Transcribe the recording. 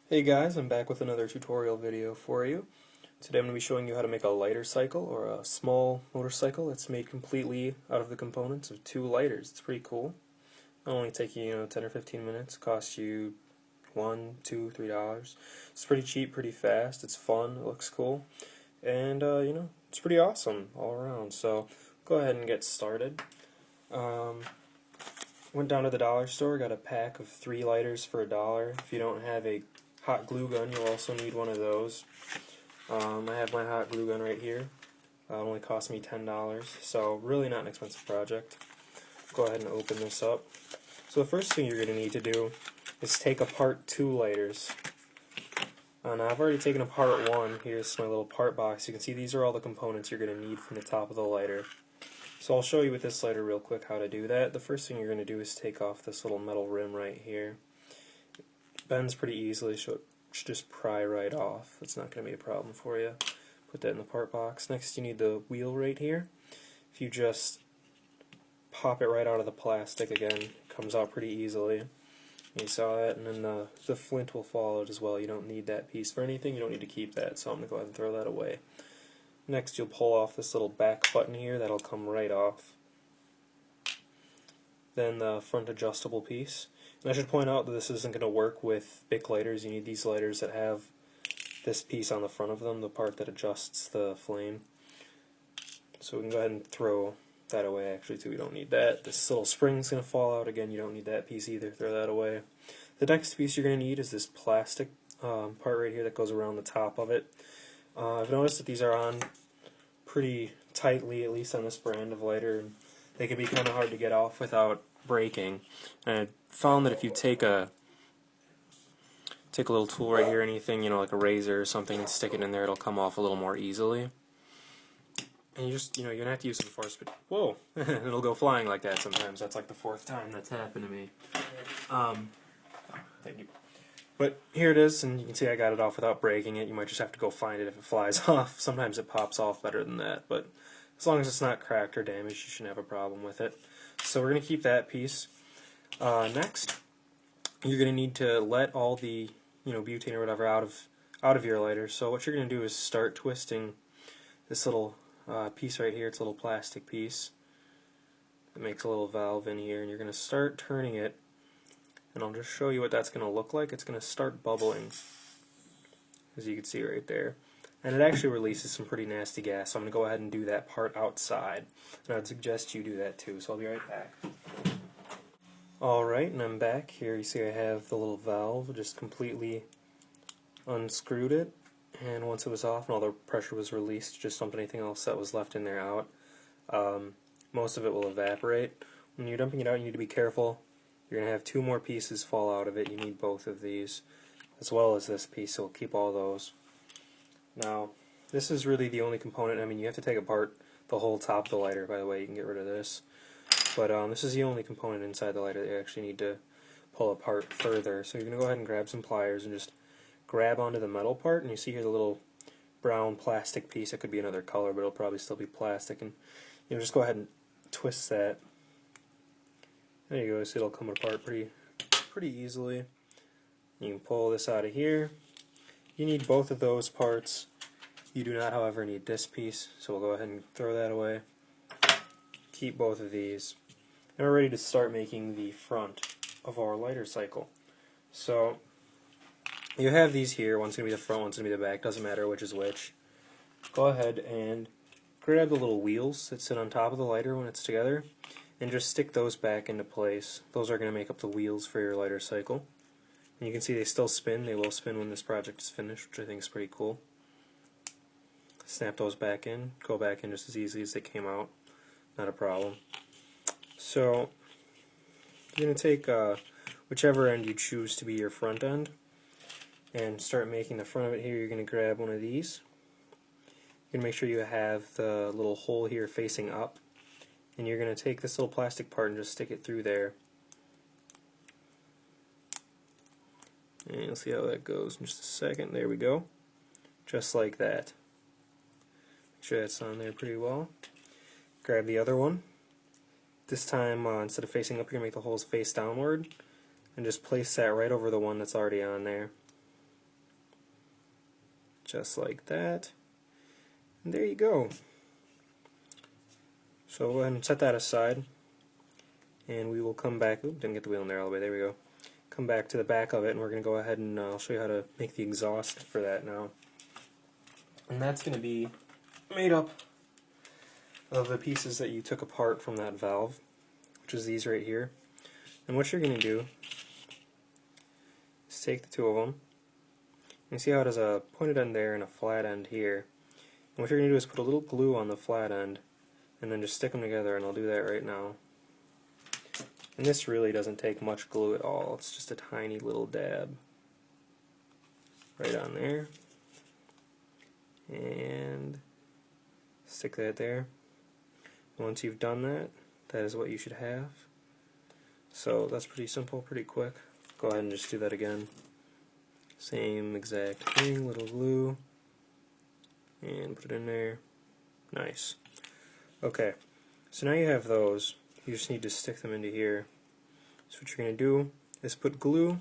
Hey guys, I'm back with another tutorial video for you. Today I'm going to be showing you how to make a lighter cycle, or a small motorcycle that's made completely out of the components of two lighters. It's pretty cool. It'll only take you, 10 or 15 minutes. It costs you $1, $2, $3. It's pretty cheap, pretty fast. It's fun. It looks cool, and it's pretty awesome all around. So go ahead and get started. Went down to the dollar store, got a pack of 3 lighters for $1. If you don't have a hot glue gun, you'll also need one of those. I have my hot glue gun right here. It only cost me $10, so really not an expensive project. Go ahead and open this up. So the first thing you're going to need to do is take apart 2 lighters. Now I've already taken apart one. Here's my little part box. You can see these are all the components you're going to need from the top of the lighter. So I'll show you with this lighter real quick how to do that. The first thing you're going to do is take off this little metal rim right here. It bends pretty easily, so it should just pry right off. It's not going to be a problem for you. Put that in the part box. Next you need the wheel right here. If you just pop it right out of the plastic again, it comes out pretty easily. You saw that, and then the flint will fall out as well. You don't need that piece for anything. You don't need to keep that, so I'm going to go ahead and throw that away. Next you'll pull off this little back button here. That'll come right off. Then the front adjustable piece. And I should point out that this isn't going to work with Bic lighters. You need these lighters that have this piece on the front of them, the part that adjusts the flame. So we can go ahead and throw that away actually too. We don't need that. This little spring's going to fall out again. You don't need that piece either. Throw that away. The next piece you're going to need is this plastic part right here that goes around the top of it. I've noticed that these are on pretty tightly, at least on this brand of lighter. They can be kind of hard to get off without breaking. And I found that if you take a little tool right here, anything, like a razor or something, and stick it in there, it'll come off a little more easily. And you just, you're gonna have to use some force, but whoa, it'll go flying like that sometimes. That's like the 4th time that's happened to me. Thank you. But here it is, and you can see I got it off without breaking it. You might just have to go find it if it flies off. Sometimes it pops off better than that, but as long as it's not cracked or damaged, you shouldn't have a problem with it. So we're going to keep that piece. Next, you're going to need to let all the butane or whatever out of your lighter. So what you're going to do is start twisting this little piece right here. It's a little plastic piece. It makes a little valve in here, and you're going to start turning it. And I'll just show you what that's going to look like. It's going to start bubbling, as you can see right there. And it actually releases some pretty nasty gas, so I'm going to go ahead and do that part outside. And I'd suggest you do that too, so I'll be right back. Alright, and I'm back. Here you see I have the little valve, just completely unscrewed it. And once it was off and all the pressure was released, just dumped anything else that was left in there out. Most of it will evaporate. When you're dumping it out, you need to be careful. You're going to have 2 more pieces fall out of it. You need both of these, as well as this piece, so we'll keep all those. Now, this is really the only component. I mean, you have to take apart the whole top of the lighter, by the way. You can get rid of this. But this is the only component inside the lighter that you actually need to pull apart further. So you're going to go ahead and grab some pliers and just grab onto the metal part. And you see here the little brown plastic piece. It could be another color, but it'll probably still be plastic. And just go ahead and twist that. There you go. So it'll come apart pretty easily. You can pull this out of here. You need both of those parts. You do not, however, need this piece, so we'll go ahead and throw that away. Keep both of these. And we're ready to start making the front of our lighter cycle. So you have these here. One's going to be the front, one's going to be the back. Doesn't matter which is which. Go ahead and grab the little wheels that sit on top of the lighter when it's together, and just stick those back into place. Those are going to make up the wheels for your lighter cycle. And you can see they still spin. They will spin when this project is finished, which I think is pretty cool. Snap those back in. Go back in just as easily as they came out. Not a problem. So you're going to take whichever end you choose to be your front end and start making the front of it here. You're going to grab one of these. You're going to make sure you have the little hole here facing up. And you're going to take this little plastic part and just stick it through there. And you'll see how that goes in just a second. There we go. Just like that. Make sure that's on there pretty well. Grab the other one. This time, instead of facing up, you're going to make the holes face downward. And just place that right over the one that's already on there. just like that. And there you go. So go ahead and set that aside, and we will come back. Oop, didn't get the wheel in there all the way. There we go. Come back to the back of it, and we're going to go ahead and I'll show you how to make the exhaust for that now. And that's going to be made up of the pieces that you took apart from that valve, which is these right here. And what you're going to do is take the two of them. You see how it has a pointed end there and a flat end here. And what you're going to do is put a little glue on the flat end and then just stick them together, and I'll do that right now. And this really doesn't take much glue at all. It's just a tiny little dab right on there. And stick that there. And once you've done that, that is what you should have. So that's pretty simple, pretty quick. Go ahead and just do that again. Same exact thing, little glue, and put it in there. Nice. Okay, so now you have those. You just need to stick them into here. So what you're going to do is put glue